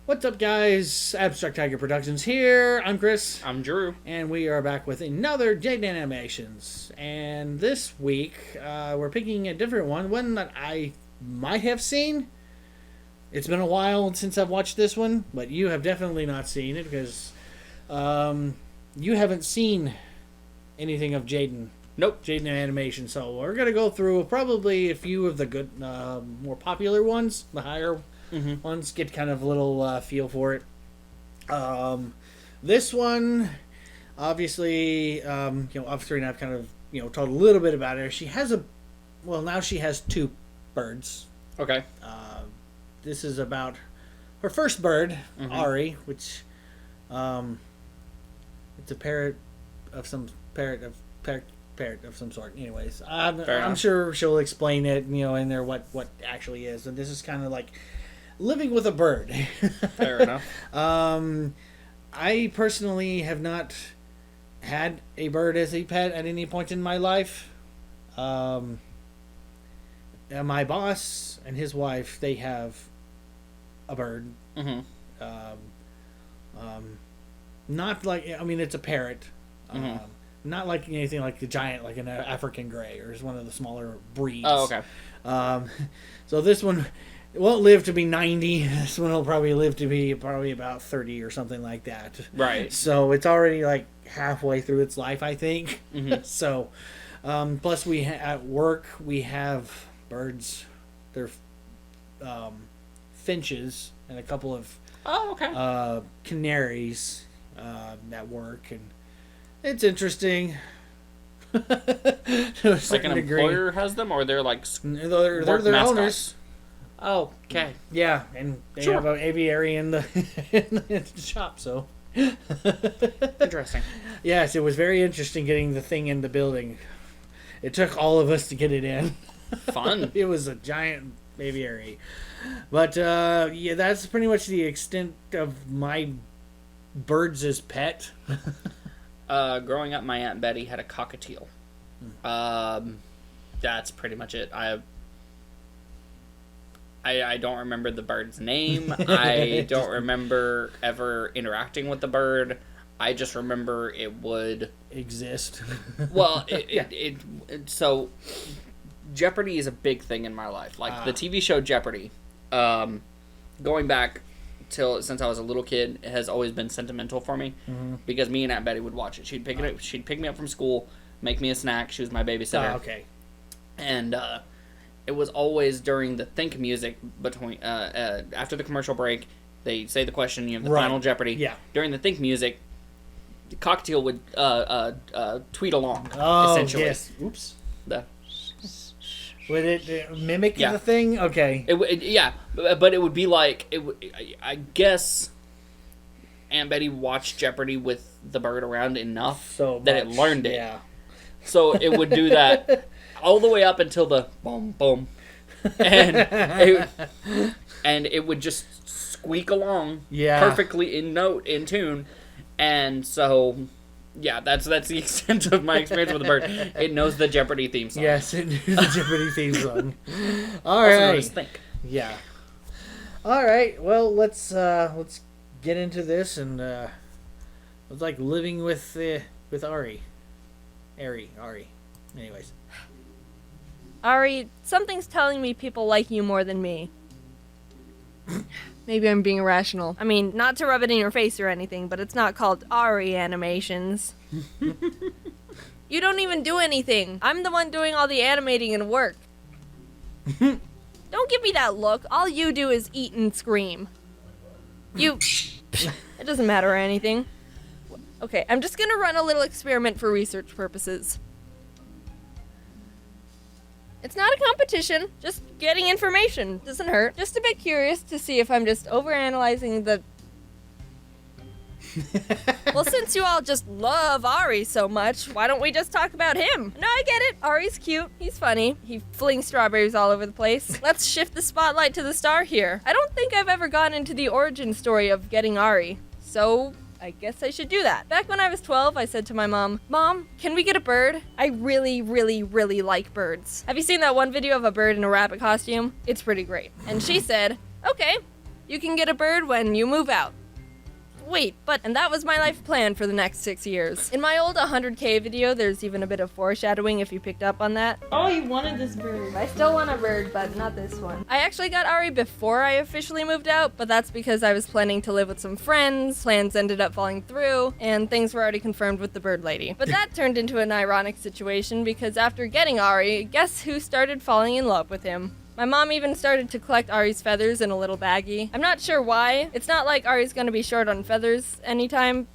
What's up, guys? Abstract Tiger Productions here. I'm Chris. I'm Drew. And we are back with another Jaiden Animations. And this week, we're picking a different one that I might have seen. It's been a while since I've watched this one, but you have definitely not seen it because you haven't seen anything of Jaiden. Nope. Jaiden Animations. So we're going to go through probably a few of the good, more popular ones, the higher ones, get kind of a little feel for it. This one, obviously, off screen I've kind of, told a little bit about her. She has now she has two birds. Okay. This is about her first bird, Ari, which, it's a parrot of some sort. Anyways, I'm sure she'll explain it, in there what actually is. And this is kind of like living with a bird. Fair enough. I personally have not had a bird as a pet at any point in my life. And my boss and his wife, they have a bird. Not like, it's a parrot. Not like anything like the giant, like an African gray, or is one of the smaller breeds. Oh, okay. So this one won't live to be 90. This one will probably live to be about 30 or something like that. Right. So it's already like halfway through its life, I think. So, plus at work we have birds. They're finches and a couple of canaries at work, and it's interesting. Like an employer has them, or they're like they're their owners. Oh, okay. Yeah, and they have an aviary in the shop, so. Interesting. Yes, it was very interesting getting the thing in the building. It took all of us to get it in. Fun. It was a giant aviary. But, that's pretty much the extent of my birds as pet. Growing up, my Aunt Betty had a cockatiel. That's pretty much it. I don't remember the bird's name. I don't remember ever interacting with the bird. I just remember it would exist. Well, so Jeopardy is a big thing in my life. Like the TV show Jeopardy, going back since I was a little kid, it has always been sentimental for me because me and Aunt Betty would watch it. She'd pick me up from school, make me a snack. She was my babysitter. Oh, okay. And it was always during the think music between after the commercial break. They say the question, the final Jeopardy. Yeah. During the think music, the cockatiel would tweet along. Oh, essentially. Yes. Oops. The Would it mimic the thing? Okay. But it would be like I guess Aunt Betty watched Jeopardy with the bird around enough that it learned it. Yeah. So it would do that all the way up until the boom boom, and it would just squeak along perfectly in tune, and so. Yeah, that's the extent of my experience with the bird. It knows the Jeopardy theme song. Yes, it knows the Jeopardy theme song. All also right. known as think. Yeah. All right. Well, let's get into this, and it's like living with Ari. Ari. Anyways. Ari, something's telling me people like you more than me. Maybe I'm being irrational. I mean, not to rub it in your face or anything, but it's not called Ari Animations. You don't even do anything. I'm the one doing all the animating and work. Don't give me that look. All you do is eat and scream. It doesn't matter or anything. Okay, I'm just gonna run a little experiment for research purposes. It's not a competition, just getting information. Doesn't hurt. Just a bit curious to see if I'm just overanalyzing the... Well, since you all just love Ari so much, why don't we just talk about him? No, I get it. Ari's cute. He's funny. He flings strawberries all over the place. Let's shift the spotlight to the star here. I don't think I've ever gone into the origin story of getting Ari. So... I guess I should do that. Back when I was 12, I said to my mom, "Mom, can we get a bird? I really, really, really like birds." Have you seen that one video of a bird in a rabbit costume? It's pretty great. And she said, "Okay, You can get a bird when you move out. Wait, and that was my life plan for the next 6 years. In my old 100K video, there's even a bit of foreshadowing if you picked up on that. Oh, you wanted this bird. I still want a bird, but not this one. I actually got Ari before I officially moved out, but that's because I was planning to live with some friends, plans ended up falling through, and things were already confirmed with the bird lady. But that turned into an ironic situation because after getting Ari, guess who started falling in love with him? My mom even started to collect Ari's feathers in a little baggie. I'm not sure why. It's not like Ari's gonna be short on feathers anytime,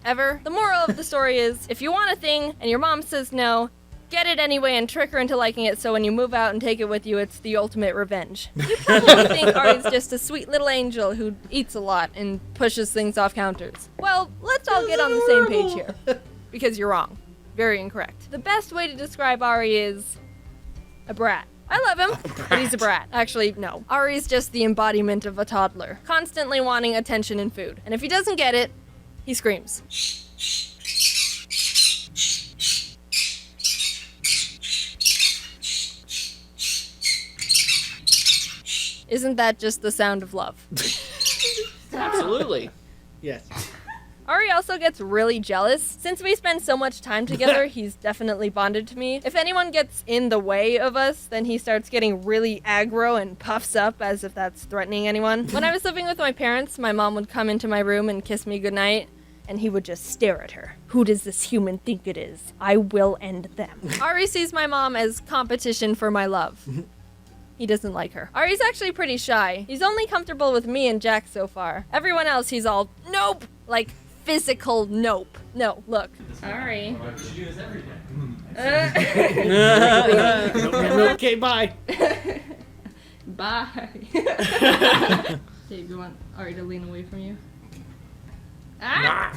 ever. The moral of the story is, if you want a thing and your mom says no, get it anyway and trick her into liking it so when you move out and take it with you, it's the ultimate revenge. You probably think Ari's just a sweet little angel who eats a lot and pushes things off counters. Well, let's all get on the same page here. Because you're wrong. Very incorrect. The best way to describe Ari is a brat. I love him, but he's a brat. Actually, no. Ari's just the embodiment of a toddler, constantly wanting attention and food. And if he doesn't get it, he screams. Isn't that just the sound of love? Absolutely. Yes. Ari also gets really jealous. Since we spend so much time together, he's definitely bonded to me. If anyone gets in the way of us, then he starts getting really aggro and puffs up as if that's threatening anyone. When I was living with my parents, my mom would come into my room and kiss me goodnight, and he would just stare at her. Who does this human think it is? I will end them. Ari sees my mom as competition for my love. He doesn't like her. Ari's actually pretty shy. He's only comfortable with me and Jack so far. Everyone else, he's all, nope! Like, physical nope. No, look. Sorry. Okay, bye. Bye. Dave, you want Ari to lean away from you? Ah!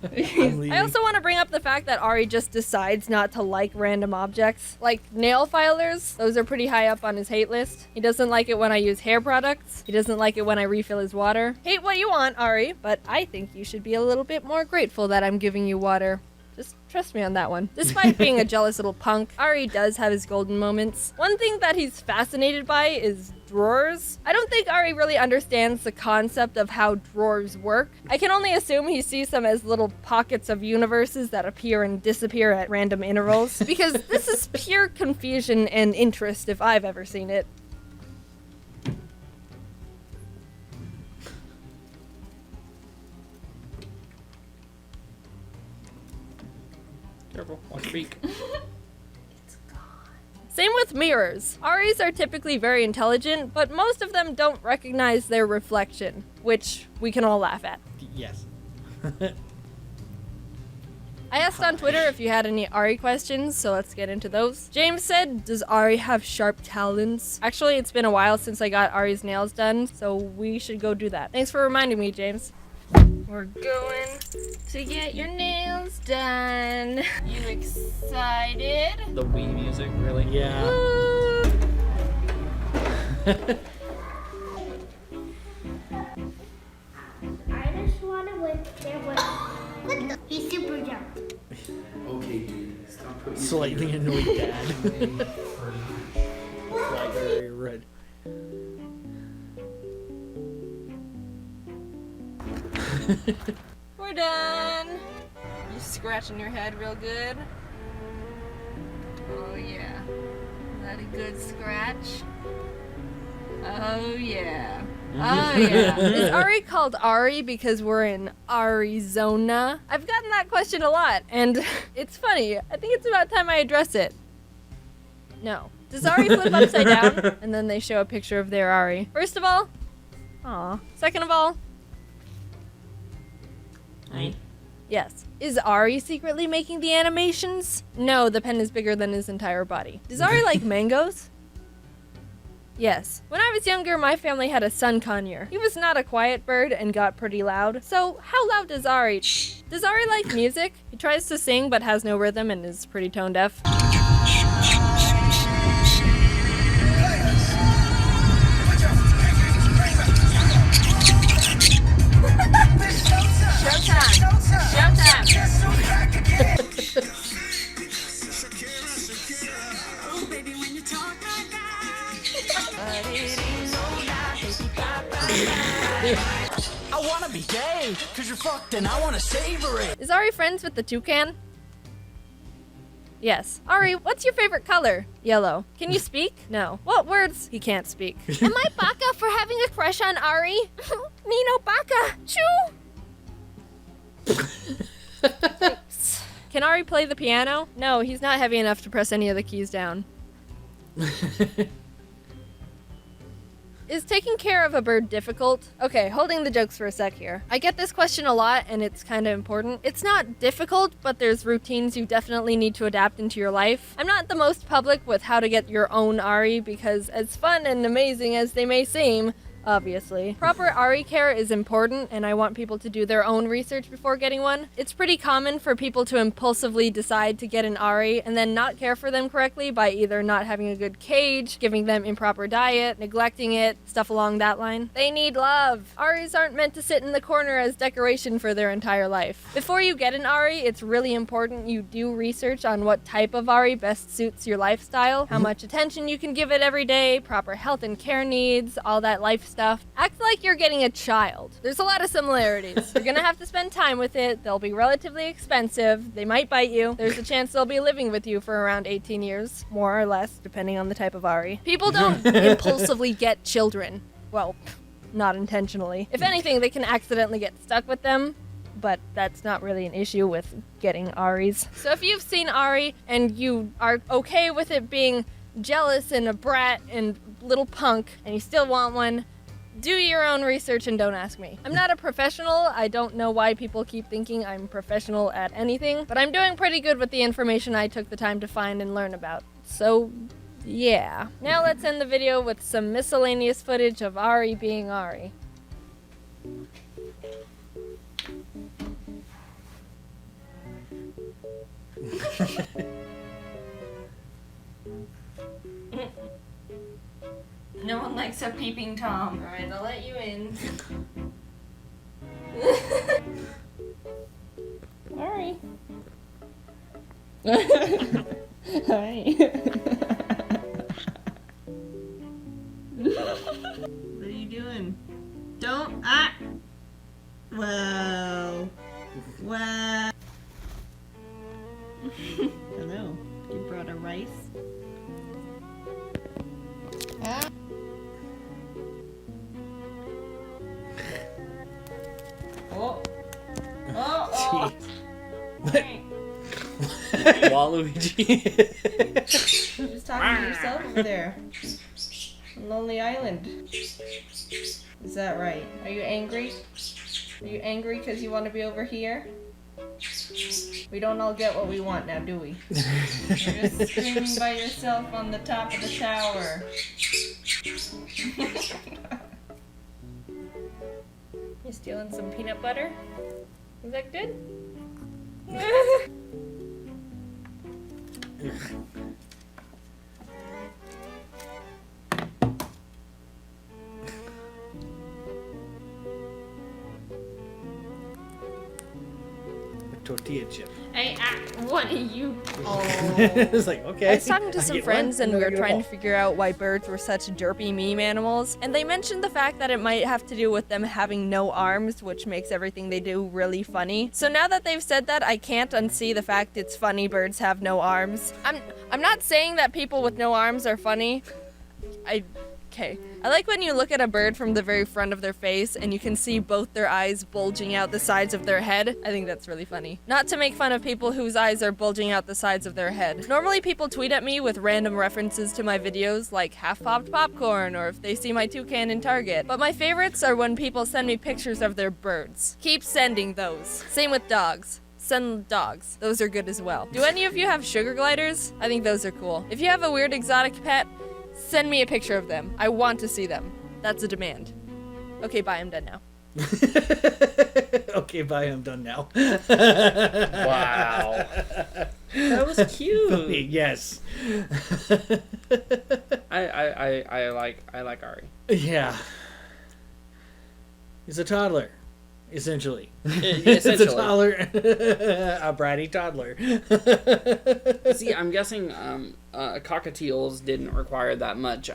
I also want to bring up the fact that Ari just decides not to like random objects. Like nail filers, those are pretty high up on his hate list. He doesn't like it when I use hair products. He doesn't like it when I refill his water. Hate what you want, Ari, but I think you should be a little bit more grateful that I'm giving you water. Just trust me on that one. Despite being a jealous little punk, Ari does have his golden moments. One thing that he's fascinated by is drawers. I don't think Ari really understands the concept of how drawers work. I can only assume he sees them as little pockets of universes that appear and disappear at random intervals, because this is pure confusion and interest if I've ever seen it. Careful, watch your beak. Same with mirrors. Aris are typically very intelligent, but most of them don't recognize their reflection, which we can all laugh at. Yes. I asked on Twitter if you had any Ari questions, so let's get into those. James said, does Ari have sharp talons? Actually, it's been a while since I got Ari's nails done, so we should go do that. Thanks for reminding me, James. We're going to get your nails done. You excited? The Wii music, really? Yeah. Woo! I just want to win there with he's super young. Okay, dude. Stop putting Slightly annoyed dad. Like very red. We're done. You scratching your head real good? Oh yeah. Is that a good scratch? Oh yeah. Oh yeah. Is Ari called Ari because we're in Arizona? I've gotten that question a lot, and it's funny. I think it's about time I address it. No. Does Ari flip upside down? And then they show a picture of their Ari. First of all, aw. Second of all, Hi. yes. Is Ari secretly making the animations? No, the pen is bigger than his entire body. Does Ari like mangoes? Yes. When I was younger, my family had a sun conure. He was not a quiet bird and got pretty loud. So, how loud does Ari? Does Ari like music? He tries to sing but has no rhythm and is pretty tone deaf. I wanna be gay, cause you're fucked and I wanna savor it. Is Ari friends with the toucan? Yes. Ari, what's your favorite color? Yellow. Can you speak? No. What words? He can't speak. Am I baka for having a crush on Ari? Me no baka. Choo! Can Ari play the piano? No, he's not heavy enough to press any of the keys down. Is taking care of a bird difficult? Okay, holding the jokes for a sec here. I get this question a lot, and it's kind of important. It's not difficult, but there's routines you definitely need to adapt into your life. I'm not the most public with how to get your own Ari, because as fun and amazing as they may seem, obviously, proper Ari care is important, and I want people to do their own research before getting one. It's pretty common for people to impulsively decide to get an Ari and then not care for them correctly by either not having a good cage, giving them improper diet, neglecting it, stuff along that line. They need love. Aris aren't meant to sit in the corner as decoration for their entire life. Before you get an Ari, it's really important you do research on what type of Ari best suits your lifestyle, how much attention you can give it every day, proper health and care needs, all that life stuff. Act like you're getting a child. There's a lot of similarities. You're gonna have to spend time with it. They'll be relatively expensive. They might bite you. There's a chance they'll be living with you for around 18 years, more or less, depending on the type of Ari. People don't impulsively get children. Well, not intentionally. If anything, they can accidentally get stuck with them, but that's not really an issue with getting Aris. So if you've seen Ari and you are okay with it being jealous and a brat and little punk, and you still want one, do your own research and don't ask me. I'm not a professional. I don't know why people keep thinking I'm professional at anything, but I'm doing pretty good with the information I took the time to find and learn about. So, yeah. Now let's end the video with some miscellaneous footage of Ari being Ari. No one likes a peeping Tom. Alright, I'll let you in. Ari. Hi. What are you doing? Don't. Ah! Wow. Wow. Hello. You brought a rice? Ah. Oh. Oh, oh. Waluigi. You're just talking to yourself over there. On Lonely Island. Is that right? Are you angry? Are you angry because you want to be over here? We don't all get what we want now, do we? You're just screaming by yourself on the top of the tower. You stealing some peanut butter? Is that good? Tortilla chip. Hey, what are you? It's like, okay. I was talking to I some get friends one, and we were I get trying all. to figure out why birds were such derpy meme animals, and they mentioned the fact that it might have to do with them having no arms, which makes everything they do really funny. So now that they've said that, I can't unsee the fact it's funny birds have no arms. I'm not saying that people with no arms are funny. Okay. I like when you look at a bird from the very front of their face and you can see both their eyes bulging out the sides of their head. I think that's really funny. Not to make fun of people whose eyes are bulging out the sides of their head. Normally people tweet at me with random references to my videos like half-popped popcorn or if they see my toucan in Target. But my favorites are when people send me pictures of their birds. Keep sending those. Same with dogs. Send dogs. Those are good as well. Do any of you have sugar gliders? I think those are cool. If you have a weird exotic pet, send me a picture of them. I want to see them. That's a demand. Okay, bye. I'm done now. Okay, bye. I'm done now. Wow. That was cute. Yes. I like Ari. Yeah. He's a toddler, essentially. Essentially. It's a toddler, a bratty toddler. See, I'm guessing cockatiels didn't require that much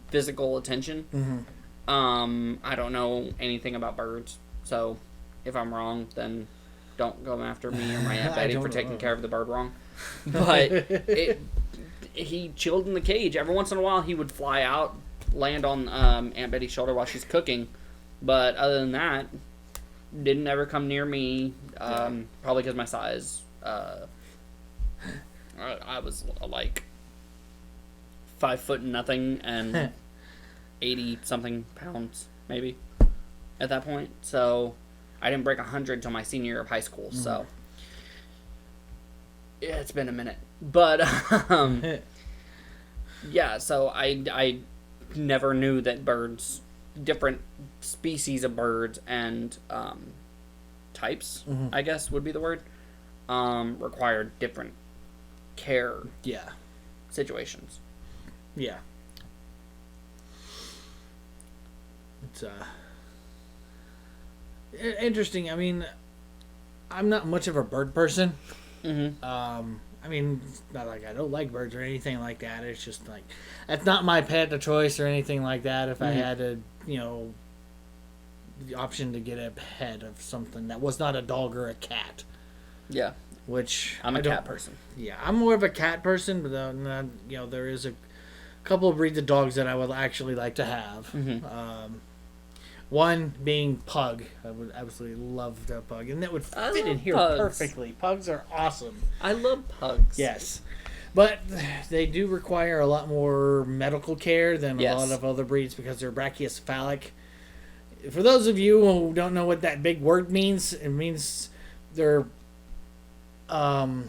physical attention. Mm-hmm. I don't know anything about birds, so if I'm wrong, then don't go after me or my Aunt Betty for taking care of the bird wrong. But he chilled in the cage. Every once in a while, he would fly out, land on Aunt Betty's shoulder while she's cooking. But other than that, didn't ever come near me. Probably because my size. I was like 5 foot nothing and 80 something pounds maybe at that point. So I didn't break 100 till my senior year of high school. So yeah, it's been a minute. But yeah, so I never knew that birds, different species of birds and types, I guess would be the word, required different care situations. Yeah. It's interesting. I mean, I'm not much of a bird person. I mean, it's not like I don't like birds or anything like that. It's just like, that's not my pet of choice or anything like that. If I had a, the option to get a pet of something that was not a dog or a cat. Yeah. Which I'm a cat person. Yeah, I'm more of a cat person, but there is a couple of breeds of dogs that I would actually like to have. One being Pug. I would absolutely love the Pug, and that would fit in here perfectly. Pugs are awesome. I love pugs. Yes, but they do require a lot more medical care than a lot of other breeds because they're brachycephalic. For those of you who don't know what that big word means, it means they're got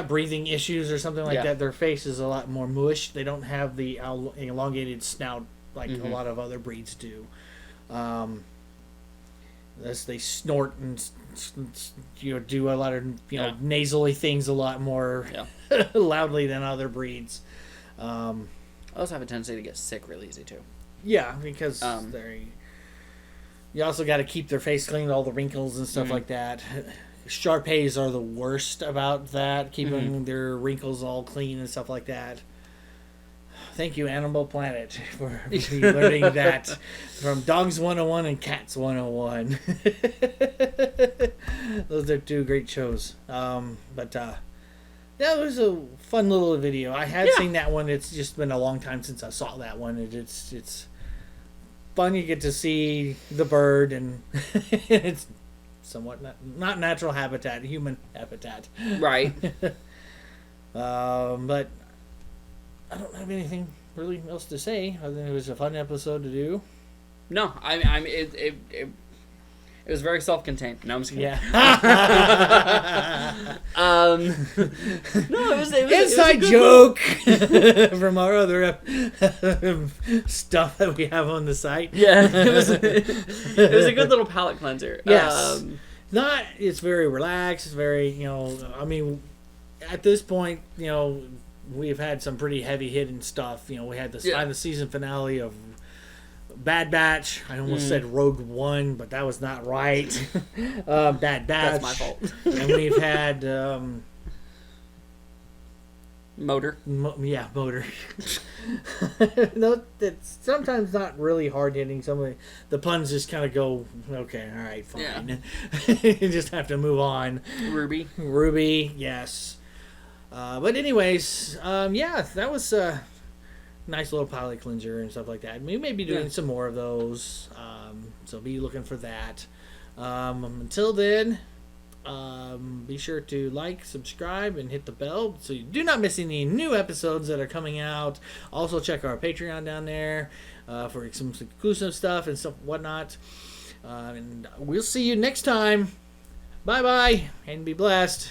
breathing issues or something like that. Their face is a lot more mush. They don't have the elongated snout like a lot of other breeds do. As they snort and do a lot of nasally things a lot more loudly than other breeds. I also have a tendency to get sick real easy too. Yeah, because you also got to keep their face clean, all the wrinkles and stuff like that. Shar-Peis are the worst about that, keeping their wrinkles all clean and stuff like that. Thank you, Animal Planet, for learning that from Dogs 101 and Cats 101. Those are 2 great shows. But that was a fun little video. I had seen that one. It's just been a long time since I saw that one. It's fun. You get to see the bird, and it's somewhat not natural habitat, human habitat. Right. But I don't have anything really else to say other than it was a fun episode to do. No, it was very self-contained. No, I'm just kidding. Yeah. No, it was inside joke from our other stuff that we have on the site. Yeah, it was a good little palate cleanser. Yes. It's very relaxed. It's very, I mean, at this point, we've had some pretty heavy hitting stuff. We had the season finale of Bad Batch. I almost said Rogue One, but that was not right. Bad Batch. That's my fault. And we've had Motor. Motor. No, it's sometimes not really hard hitting. Some of the puns just kind of go, okay, all right, fine. Yeah. You just have to move on. Ruby, yes. But anyways, that was a nice little palate cleanser and stuff like that. We may be doing some more of those, so be looking for that. Until then, be sure to like, subscribe, and hit the bell so you do not miss any new episodes that are coming out. Also, check our Patreon down there for some exclusive stuff and stuff whatnot. And we'll see you next time. Bye-bye, and be blessed.